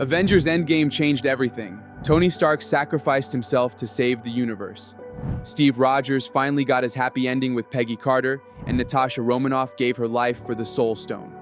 Avengers Endgame changed everything. Tony Stark sacrificed himself to save the universe. Steve Rogers finally got his happy ending with Peggy Carter, and Natasha Romanoff gave her life for the Soul Stone.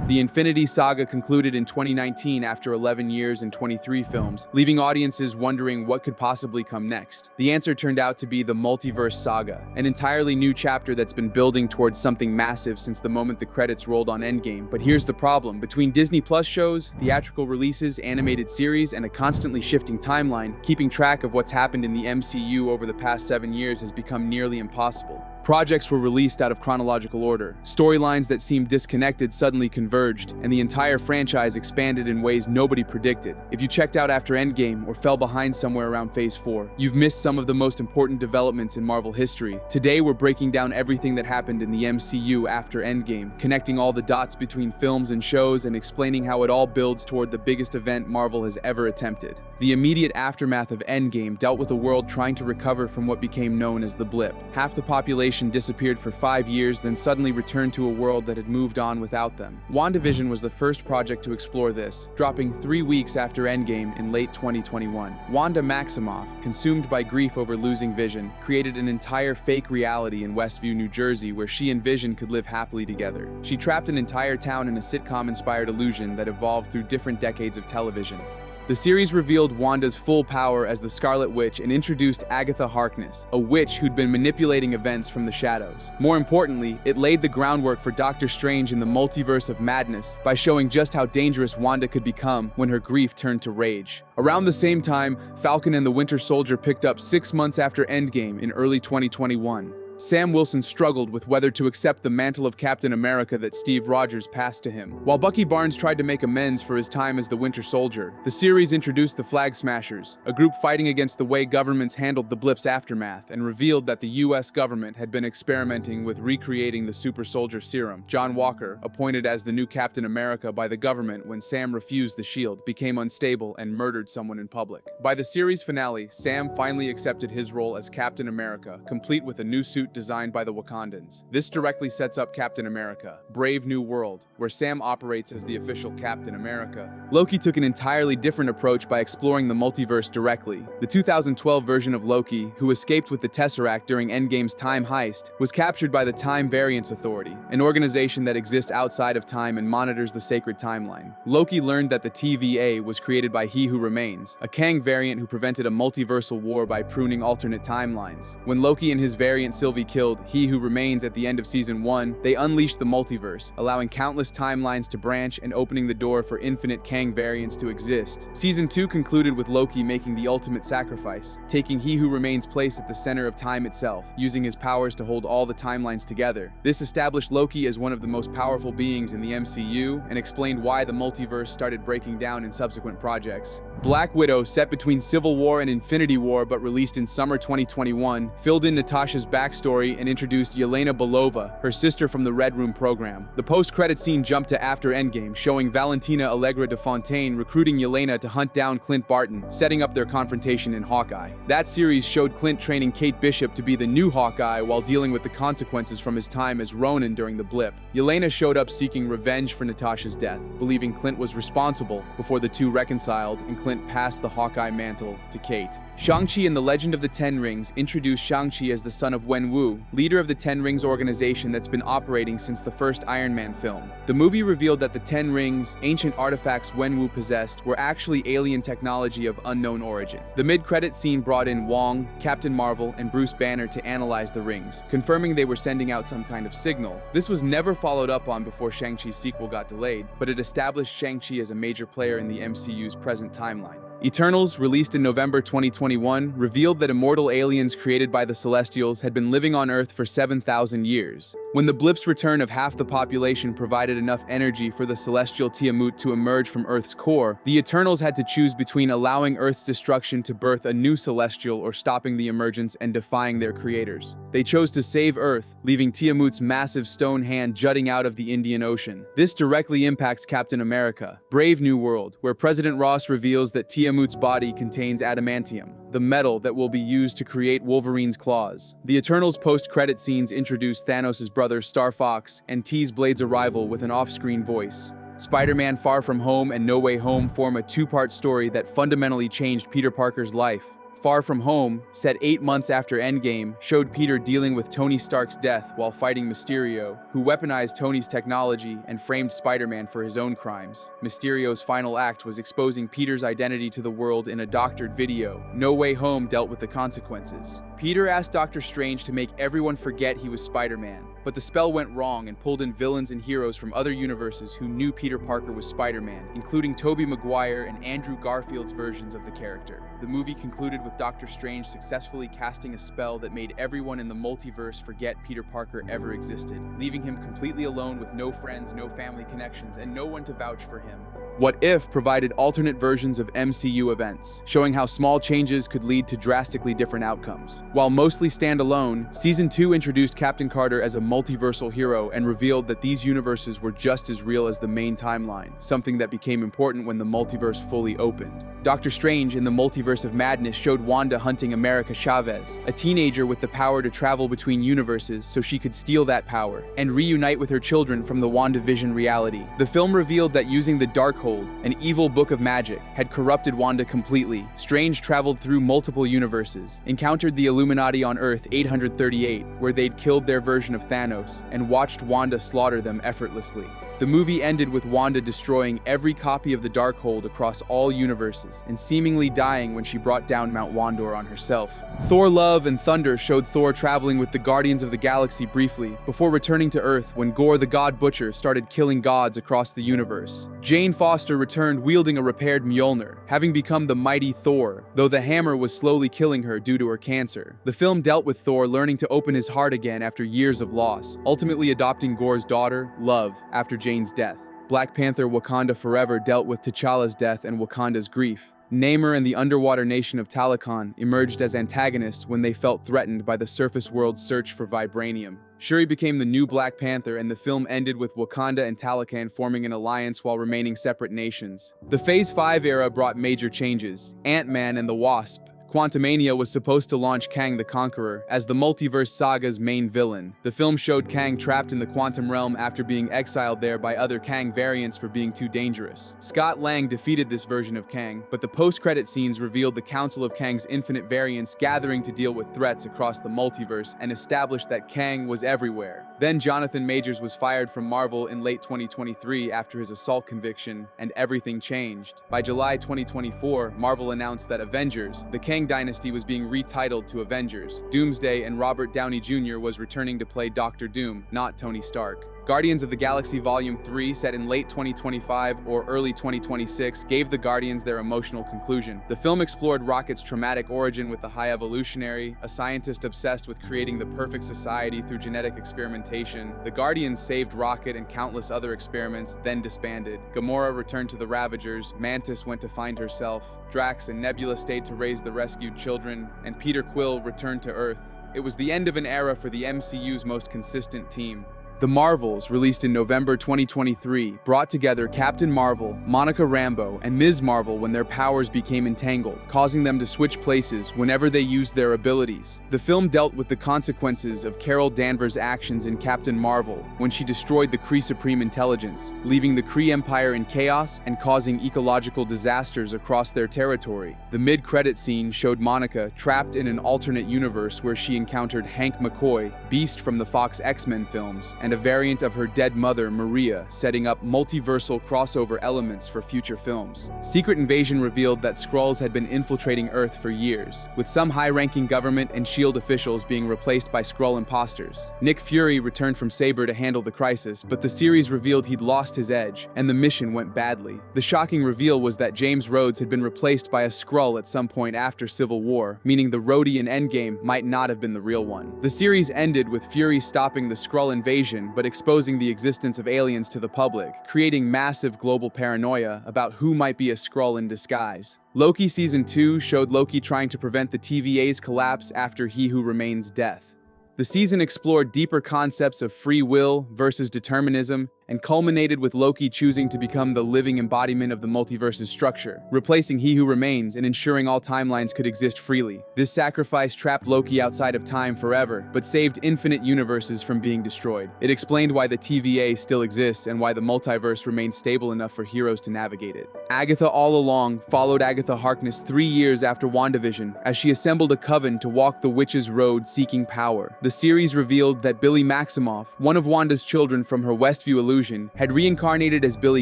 The Infinity Saga concluded in 2019 after 11 years and 23 films, leaving audiences wondering what could possibly come next. The answer turned out to be the Multiverse Saga, an entirely new chapter that's been building towards something massive since the moment the credits rolled on Endgame. But here's the problem. Between Disney Plus shows, theatrical releases, animated series, and a constantly shifting timeline, keeping track of what's happened in the MCU over the past 7 years has become nearly impossible. Projects were released out of chronological order. Storylines that seemed disconnected suddenly converged, and the entire franchise expanded in ways nobody predicted. If you checked out after Endgame or fell behind somewhere around Phase 4, you've missed some of the most important developments in Marvel history. Today, we're breaking down everything that happened in the MCU after Endgame, connecting all the dots between films and shows and explaining how it all builds toward the biggest event Marvel has ever attempted. The immediate aftermath of Endgame dealt with a world trying to recover from what became known as the blip. Half the population disappeared for 5 years, then suddenly returned to a world that had moved on without them. WandaVision was the first project to explore this, dropping 3 weeks after Endgame in late 2021. Wanda Maximoff, consumed by grief over losing Vision, created an entire fake reality in Westview, New Jersey, where she and Vision could live happily together. She trapped an entire town in a sitcom-inspired illusion that evolved through different decades of television. The series revealed Wanda's full power as the Scarlet Witch and introduced Agatha Harkness, a witch who'd been manipulating events from the shadows. More importantly, it laid the groundwork for Doctor Strange in the Multiverse of Madness by showing just how dangerous Wanda could become when her grief turned to rage. Around the same time, Falcon and the Winter Soldier picked up 6 months after Endgame in early 2021. Sam Wilson struggled with whether to accept the mantle of Captain America that Steve Rogers passed to him. While Bucky Barnes tried to make amends for his time as the Winter Soldier, the series introduced the Flag Smashers, a group fighting against the way governments handled the blip's aftermath, and revealed that the US government had been experimenting with recreating the super soldier serum. John Walker, appointed as the new Captain America by the government when Sam refused the shield, became unstable and murdered someone in public. By the series finale, Sam finally accepted his role as Captain America, complete with a new suit designed by the Wakandans. This directly sets up Captain America: Brave New World, where Sam operates as the official Captain America. Loki took an entirely different approach by exploring the multiverse directly. The 2012 version of Loki, who escaped with the Tesseract during Endgame's time heist, was captured by the Time Variance Authority, an organization that exists outside of time and monitors the sacred timeline. Loki learned that the TVA was created by He Who Remains, a Kang variant who prevented a multiversal war by pruning alternate timelines. When Loki and his variant Sylvie killed He Who Remains at the end of Season 1, they unleashed the multiverse, allowing countless timelines to branch and opening the door for infinite Kang variants to exist. Season 2 concluded with Loki making the ultimate sacrifice, taking He Who Remains' place at the center of time itself, using his powers to hold all the timelines together. This established Loki as one of the most powerful beings in the MCU and explained why the multiverse started breaking down in subsequent projects. Black Widow, set between Civil War and Infinity War but released in summer 2021, filled in Natasha's backstory and introduced Yelena Belova, her sister from the Red Room program. The post-credit scene jumped to after Endgame, showing Valentina Allegra de Fontaine recruiting Yelena to hunt down Clint Barton, setting up their confrontation in Hawkeye. That series showed Clint training Kate Bishop to be the new Hawkeye while dealing with the consequences from his time as Ronin during the blip. Yelena showed up seeking revenge for Natasha's death, believing Clint was responsible before the two reconciled and Clint passed the Hawkeye mantle to Kate. Shang-Chi and the Legend of the Ten Rings introduced Shang-Chi as the son of Wenwu, leader of the Ten Rings organization that's been operating since the first Iron Man film. The movie revealed that the Ten Rings, ancient artifacts Wenwu possessed, were actually alien technology of unknown origin. The mid-credit scene brought in Wong, Captain Marvel, and Bruce Banner to analyze the rings, confirming they were sending out some kind of signal. This was never followed up on before Shang-Chi's sequel got delayed, but it established Shang-Chi as a major player in the MCU's present timeline. Eternals, released in November 2021, revealed that immortal aliens created by the Celestials had been living on Earth for 7,000 years. When the blip's return of half the population provided enough energy for the celestial Tiamut to emerge from Earth's core, the Eternals had to choose between allowing Earth's destruction to birth a new celestial or stopping the emergence and defying their creators. They chose to save Earth, leaving Tiamut's massive stone hand jutting out of the Indian Ocean. This directly impacts Captain America: Brave New World, where President Ross reveals that Tiamut's body contains adamantium, the metal that will be used to create Wolverine's claws. The Eternals post-credit scenes introduce Thanos' brother Star Fox and tease Blade's arrival with an off-screen voice. Spider-Man: Far From Home and No Way Home form a two-part story that fundamentally changed Peter Parker's life. Far From Home, set 8 months after Endgame, showed Peter dealing with Tony Stark's death while fighting Mysterio, who weaponized Tony's technology and framed Spider-Man for his own crimes. Mysterio's final act was exposing Peter's identity to the world in a doctored video. No Way Home dealt with the consequences. Peter asked Doctor Strange to make everyone forget he was Spider-Man, but the spell went wrong and pulled in villains and heroes from other universes who knew Peter Parker was Spider-Man, including Tobey Maguire and Andrew Garfield's versions of the character. The movie concluded with Doctor Strange successfully casting a spell that made everyone in the multiverse forget Peter Parker ever existed, leaving him completely alone with no friends, no family connections, and no one to vouch for him. What If provided alternate versions of MCU events, showing how small changes could lead to drastically different outcomes. While mostly standalone, Season 2 introduced Captain Carter as a multiversal hero and revealed that these universes were just as real as the main timeline, something that became important when the multiverse fully opened. Doctor Strange in the Multiverse of Madness showed Wanda hunting America Chavez, a teenager with the power to travel between universes so she could steal that power and reunite with her children from the WandaVision reality. The film revealed that using the Darkhold, an evil book of magic, had corrupted Wanda completely. Strange traveled through multiple universes, encountered the Illuminati on Earth 838, where they'd killed their version of Thanos, and watched Wanda slaughter them effortlessly. The movie ended with Wanda destroying every copy of the Darkhold across all universes, and seemingly dying when she brought down Mount Wandor on herself. Thor: Love and Thunder showed Thor traveling with the Guardians of the Galaxy briefly, before returning to Earth when Gore the God Butcher started killing gods across the universe. Jane Foster returned wielding a repaired Mjolnir, having become the mighty Thor, though the hammer was slowly killing her due to her cancer. The film dealt with Thor learning to open his heart again after years of loss, ultimately adopting Gore's daughter, Love, after Jane's death. Black Panther: Wakanda Forever dealt with T'Challa's death and Wakanda's grief. Namor and the underwater nation of Talokan emerged as antagonists when they felt threatened by the surface world's search for vibranium. Shuri became the new Black Panther, and the film ended with Wakanda and Talokan forming an alliance while remaining separate nations. The Phase 5 era brought major changes. Ant-Man and the Wasp. Quantumania was supposed to launch Kang the Conqueror as the Multiverse Saga's main villain. The film showed Kang trapped in the quantum realm after being exiled there by other Kang variants for being too dangerous. Scott Lang defeated this version of Kang, but the post-credit scenes revealed the Council of Kang's infinite variants gathering to deal with threats across the multiverse and established that Kang was everywhere. Then Jonathan Majors was fired from Marvel in late 2023 after his assault conviction, and everything changed. By July 2024, Marvel announced that Avengers, the Kang Dynasty, was being retitled to Avengers. Doomsday and Robert Downey Jr. was returning to play Doctor Doom, not Tony Stark. Guardians of the Galaxy Volume 3, set in late 2025 or early 2026, gave the Guardians their emotional conclusion. The film explored Rocket's traumatic origin with the High Evolutionary, a scientist obsessed with creating the perfect society through genetic experimentation. The Guardians saved Rocket and countless other experiments, then disbanded. Gamora returned to the Ravagers, Mantis went to find herself, Drax and Nebula stayed to raise the rescued children, and Peter Quill returned to Earth. It was the end of an era for the MCU's most consistent team. The Marvels, released in November 2023, brought together Captain Marvel, Monica Rambeau, and Ms. Marvel when their powers became entangled, causing them to switch places whenever they used their abilities. The film dealt with the consequences of Carol Danvers' actions in Captain Marvel when she destroyed the Kree Supreme Intelligence, leaving the Kree Empire in chaos and causing ecological disasters across their territory. The mid-credit scene showed Monica trapped in an alternate universe where she encountered Hank McCoy, Beast from the Fox X-Men films, and a variant of her dead mother, Maria, setting up multiversal crossover elements for future films. Secret Invasion revealed that Skrulls had been infiltrating Earth for years, with some high-ranking government and S.H.I.E.L.D. officials being replaced by Skrull imposters. Nick Fury returned from Saber to handle the crisis, but the series revealed he'd lost his edge, and the mission went badly. The shocking reveal was that James Rhodes had been replaced by a Skrull at some point after Civil War, meaning the Rhodey in Endgame might not have been the real one. The series ended with Fury stopping the Skrull invasion but exposing the existence of aliens to the public, creating massive global paranoia about who might be a Skrull in disguise. Loki Season 2 showed Loki trying to prevent the TVA's collapse after He Who Remains' death. The season explored deeper concepts of free will versus determinism and culminated with Loki choosing to become the living embodiment of the multiverse's structure, replacing He Who Remains and ensuring all timelines could exist freely. This sacrifice trapped Loki outside of time forever, but saved infinite universes from being destroyed. It explained why the TVA still exists and why the multiverse remains stable enough for heroes to navigate it. Agatha all along followed Agatha Harkness 3 years after WandaVision as she assembled a coven to walk the witch's road seeking power. The series revealed that Billy Maximoff, one of Wanda's children from her Westview illusion, had reincarnated as Billy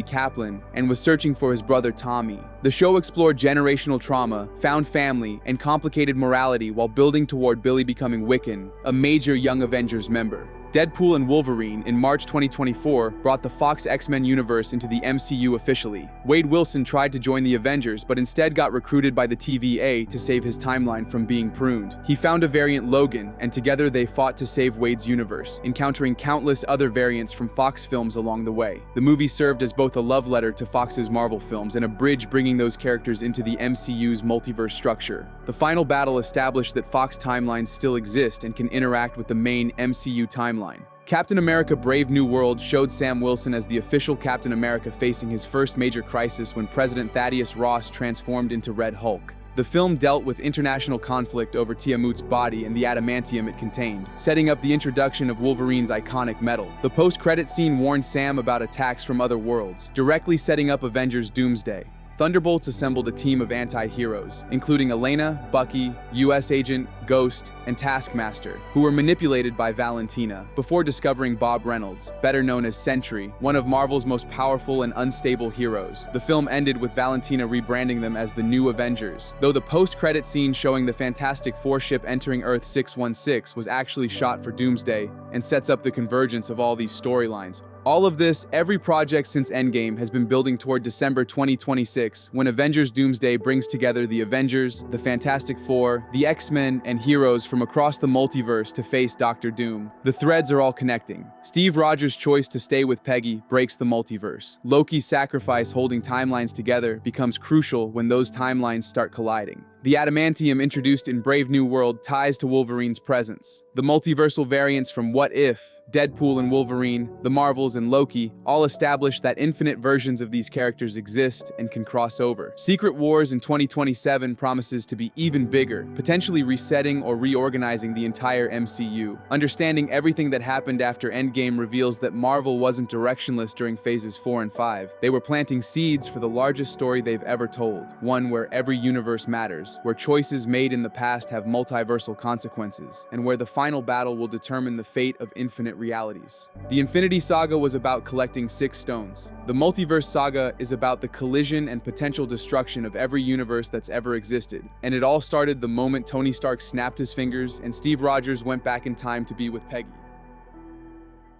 Kaplan and was searching for his brother Tommy. The show explored generational trauma, found family, and complicated morality while building toward Billy becoming Wiccan, a major Young Avengers member. Deadpool and Wolverine in March 2024 brought the Fox X-Men universe into the MCU officially. Wade Wilson tried to join the Avengers but instead got recruited by the TVA to save his timeline from being pruned. He found a variant Logan, and together they fought to save Wade's universe, encountering countless other variants from Fox films along the way. The movie served as both a love letter to Fox's Marvel films and a bridge bringing those characters into the MCU's multiverse structure. The final battle established that Fox timelines still exist and can interact with the main MCU timeline. Captain America: Brave New World showed Sam Wilson as the official Captain America facing his first major crisis when President Thaddeus Ross transformed into Red Hulk. The film dealt with international conflict over Tiamut's body and the adamantium it contained, setting up the introduction of Wolverine's iconic metal. The post-credit scene warned Sam about attacks from other worlds, directly setting up Avengers Doomsday. Thunderbolts assembled a team of anti-heroes, including Elena, Bucky, US Agent, Ghost, and Taskmaster, who were manipulated by Valentina, before discovering Bob Reynolds, better known as Sentry, one of Marvel's most powerful and unstable heroes. The film ended with Valentina rebranding them as the New Avengers, though the post-credit scene showing the Fantastic Four ship entering Earth 616 was actually shot for Doomsday and sets up the convergence of all these storylines. All of this, every project since Endgame has been building toward December 2026, when Avengers Doomsday brings together the Avengers, the Fantastic Four, the X-Men, and heroes from across the multiverse to face Doctor Doom. The threads are all connecting. Steve Rogers' choice to stay with Peggy breaks the multiverse. Loki's sacrifice holding timelines together becomes crucial when those timelines start colliding. The adamantium introduced in Brave New World ties to Wolverine's presence. The multiversal variants from What If, Deadpool and Wolverine, the Marvels, and Loki all establish that infinite versions of these characters exist and can cross over. Secret Wars in 2027 promises to be even bigger, potentially resetting or reorganizing the entire MCU. Understanding everything that happened after Endgame reveals that Marvel wasn't directionless during phases 4 and 5. They were planting seeds for the largest story they've ever told, one where every universe matters, where choices made in the past have multiversal consequences, and where the final battle will determine the fate of infinite realities. The Infinity Saga was about collecting 6 stones. The Multiverse Saga is about the collision and potential destruction of every universe that's ever existed. And it all started the moment Tony Stark snapped his fingers and Steve Rogers went back in time to be with Peggy.